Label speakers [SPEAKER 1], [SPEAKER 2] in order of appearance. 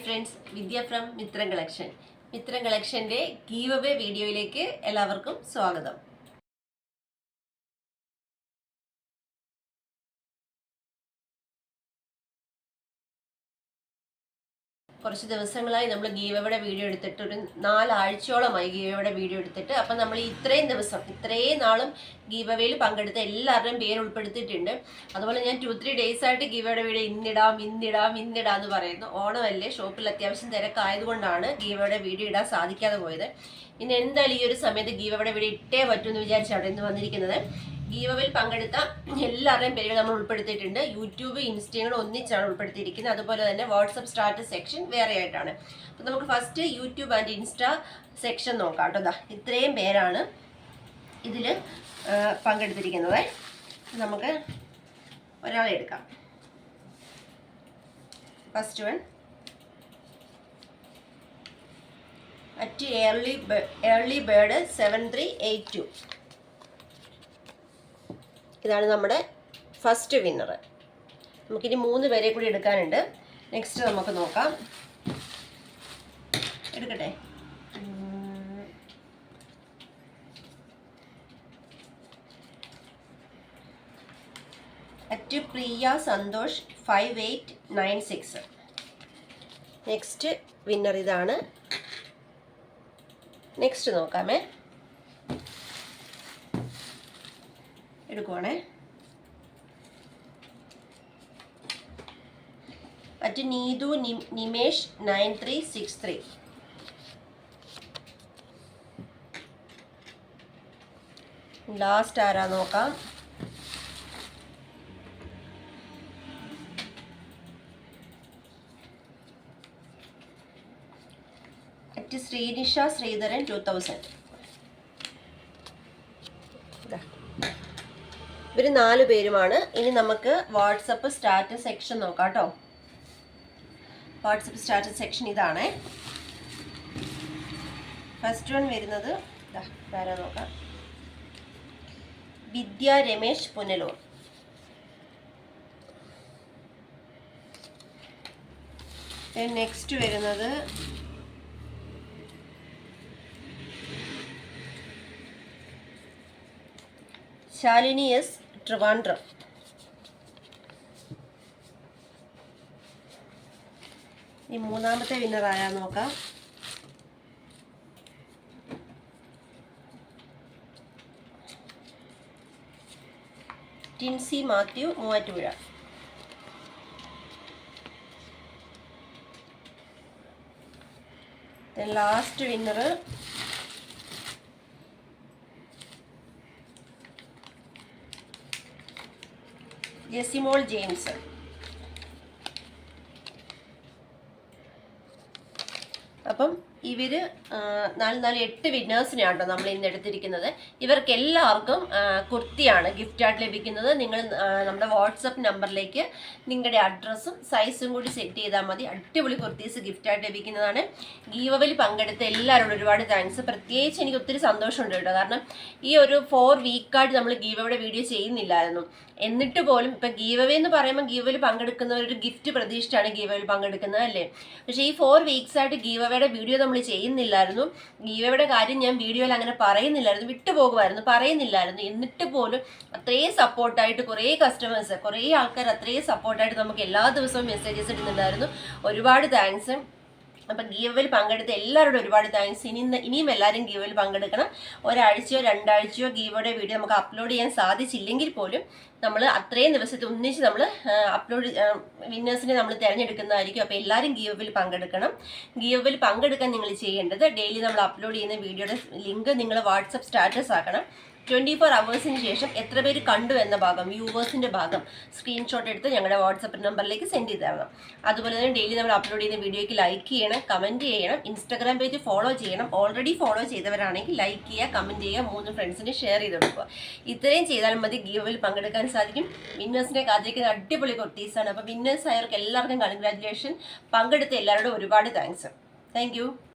[SPEAKER 1] Friends, Vidya from Mithram collection. Mithram കളക്ഷന്റെ giveaway വീഡിയോയിലേക്ക് എല്ലാവർക്കും സ്വാഗതം. കുറച്ച് ദിവസങ്ങളായി നമ്മൾ ഗീവ് അവയുടെ വീഡിയോ എടുത്തിട്ട് ഒരു 4 ആഴ്ചയോളമായി ഗീവ് അവയുടെ വീഡിയോ എടുത്തിട്ട്. അപ്പം നമ്മൾ ഇത്രയും നാളും ഗീവ് അവയിൽ പങ്കെടുത്ത എല്ലാവരുടെയും പേര് ഉൾപ്പെടുത്തിയിട്ടുണ്ട്. അതുപോലെ ഞാൻ 2-3 ഡേയ്സ് ആയിട്ട് ഗീവ് അവയുടെ വീഡിയോ ഇന്നിടാം എന്ന് പറയുന്നു. ഓണമല്ലേ, ഷോപ്പിൽ അത്യാവശ്യം തിരക്കായതുകൊണ്ടാണ് ഗീവ് അവയുടെ വീഡിയോ ഇടാൻ സാധിക്കാതെ പോയത്. ഇനി എന്തായാലും ഈ ഒരു സമയത്ത് ഗീവ് അവയുടെ വീഡിയോ ഇട്ടേ പറ്റുമെന്ന് വിചാരിച്ചാണ് ഇന്ന് വന്നിരിക്കുന്നത്. ഗീവ് അവേയിൽ പങ്കെടുത്ത എല്ലാവരുടെയും പേരുകൾ നമ്മൾ ഉൾപ്പെടുത്തിയിട്ടുണ്ട്. യൂട്യൂബ്, ഇൻസ്റ്റയും ഒന്നിച്ചാണ് ഉൾപ്പെടുത്തിയിരിക്കുന്നത്. അതുപോലെ തന്നെ വാട്സപ്പ് സ്റ്റാറ്റസ് സെക്ഷൻ വേറെ ആയിട്ടാണ്. അപ്പം നമുക്ക് first YouTube and insta section നോക്കാം കേട്ടോ. ഇത്രയും പേരാണ് ഇതിൽ പങ്കെടുത്തിരിക്കുന്നത്. നമുക്ക് ഒരാളെ എടുക്കാം. First one at early bird 7382. ഇതാണ് നമ്മുടെ ഫസ്റ്റ് വിന്നർ. നമുക്കിനി 3 പേരെ കൂടി എടുക്കാനുണ്ട്. നെക്സ്റ്റ് നമുക്ക് നോക്കാം. എടുക്കട്ടെ. At Priya Santhosh 5896. Next winner ഇതാണ്. നെക്സ്റ്റ് നോക്കാമേ. എടുക്കുവാണേ. അറ്റ് നീതു നിമേഷ് 9363. ലാസ്റ്റ് ആരാ നോക്കാം. അറ്റ് ശ്രീനിഷ ശ്രീധരൻ 2000. ഇവർ 4 പേരുമാണ്. ഇനി നമുക്ക് വാട്സപ്പ് സ്റ്റാറ്റസ് സെക്ഷൻ നോക്കാം കേട്ടോ. വാട്സപ്പ് സ്റ്റാറ്റസ് സെക്ഷൻ ഇതാണ്. ഫസ്റ്റ് വൺ വരുന്നത് ആരാ നോക്കാം. വിദ്യ രമേശ് പുനലൂർ. നെക്സ്റ്റ് വരുന്നത് ശാലിനി എസ് ട്രിവാൻഡ്രം. ഈ മൂന്നാമത്തെ വിന്നർ ആരാ നോക്കാം. Tincy Mathew Muvattupuzha. Last winner Jesimol James. അപ്പം ഇവർ 8 വിന്നേഴ്സിനെയാണ് കേട്ടോ നമ്മൾ ഇന്ന് എടുത്തിരിക്കുന്നത്. ഇവർക്ക് എല്ലാവർക്കും കുർത്തിയാണ് ഗിഫ്റ്റായിട്ട് ലഭിക്കുന്നത്. നിങ്ങൾ നമ്മുടെ വാട്സപ്പ് നമ്പറിലേക്ക് നിങ്ങളുടെ അഡ്രസ്സും സൈസും കൂടി സെറ്റ് ചെയ്താൽ മതി. അടിപൊളി കുർത്തീസ് ഗിഫ്റ്റായിട്ട് ലഭിക്കുന്നതാണ്. ഗീവ് അവേയിൽ പങ്കെടുത്ത എല്ലാവരോടും ഒരുപാട് താങ്ക്സ്. പ്രത്യേകിച്ച് എനിക്ക് ഒത്തിരി സന്തോഷമുണ്ട് കേട്ടോ. കാരണം ഈ ഒരു 4 വീക്കായിട്ട് നമ്മൾ ഗീവ് അവേയുടെ വീഡിയോ ചെയ്യുന്നില്ലായിരുന്നു. എന്നിട്ട് പോലും ഇപ്പം ഗീവ് അവേ എന്ന് പറയുമ്പോൾ ഗീവ് അവേയിൽ പങ്കെടുക്കുന്നവർ ഒരു ഗിഫ്റ്റ് പ്രതീക്ഷിച്ചാണ് ഗീവ് അവേയിൽ പങ്കെടുക്കുന്നത് അല്ലേ. പക്ഷേ ഈ 4 വീക്സ് ആയിട്ട് ഗീവ് അവയുടെ വീഡിയോ നമ്മൾ ചെയ്യുന്നില്ലായിരുന്നു. ഗീവ് അവയുടെ കാര്യം ഞാൻ വീഡിയോയിൽ അങ്ങനെ പറയുന്നില്ലായിരുന്നു. എന്നിട്ട് പോലും അത്രയും സപ്പോർട്ടായിട്ട് കുറേ കസ്റ്റമേഴ്സ്, കുറേ ആൾക്കാർ അത്രയും സപ്പോർട്ടായിട്ട് നമുക്ക് എല്ലാ ദിവസവും മെസ്സേജസ് ഇടുന്നുണ്ടായിരുന്നു. ഒരുപാട് താങ്ക്സ്. അപ്പം ഗീവ് അവേയിൽ പങ്കെടുത്ത എല്ലാവരോടും ഒരുപാട് താങ്ക്സ്. ഇനിയും എല്ലാവരും ഗീവ് അവേയിൽ പങ്കെടുക്കണം. ഒരാഴ്ചയോ 2 ആഴ്ചയോ ഗീവ് അവയുടെ വീഡിയോ നമുക്ക് അപ്ലോഡ് ചെയ്യാൻ സാധിച്ചില്ലെങ്കിൽ പോലും നമ്മൾ അത്രയും ദിവസത്തെ ഒന്നിച്ച് നമ്മൾ വിന്നേഴ്സിനെ നമ്മൾ തിരഞ്ഞെടുക്കുന്നതായിരിക്കും. അപ്പോൾ എല്ലാവരും ഗീവ് അവേയിൽ പങ്കെടുക്കണം. ഗീവ് അവേയിൽ പങ്കെടുക്കാൻ നിങ്ങൾ ചെയ്യേണ്ടത് ഡെയിലി നമ്മൾ അപ്ലോഡ് ചെയ്യുന്ന വീഡിയോയുടെ ലിങ്ക് നിങ്ങൾ വാട്സപ്പ് സ്റ്റാറ്റസ് ആക്കണം. 24 അവേഴ്സിന് ശേഷം എത്ര പേര് കണ്ടു എന്ന ഭാഗം, വ്യൂവേഴ്സിൻ്റെ ഭാഗം സ്ക്രീൻഷോട്ട് എടുത്ത് ഞങ്ങളുടെ വാട്സപ്പ് നമ്പറിലേക്ക് സെൻഡ് ചെയ്ത് തരണം. അതുപോലെ തന്നെ ഡെയിലി നമ്മൾ അപ്ലോഡ് ചെയ്യുന്ന വീഡിയോയ്ക്ക് ലൈക്ക് ചെയ്യണം, കമൻറ്റ് ചെയ്യണം, ഇൻസ്റ്റാഗ്രാം പേജ് ഫോളോ ചെയ്യണം. ഓൾറെഡി ഫോളോ ചെയ്തവരാണെങ്കിൽ ലൈക്ക് ചെയ്യുക, കമൻറ്റ് ചെയ്യുക, 3 ഫ്രണ്ട്സിന് ഷെയർ ചെയ്ത് കൊടുക്കുക. ഇത്രയും ചെയ്താൽ മതി ഗീവ് അവേയിൽ പങ്കെടുക്കാൻ സാധിക്കും. വിന്നേഴ്സിനെ കാത്തിരിക്കുന്ന അടിപൊളി കുർത്തീസാണ്. അപ്പോൾ വിന്നേഴ്സ് ആയവർക്ക് എല്ലാവർക്കും കൺഗ്രാജുലേഷൻ. പങ്കെടുത്ത എല്ലാവരോടും ഒരുപാട് താങ്ക്സ്. Thank you.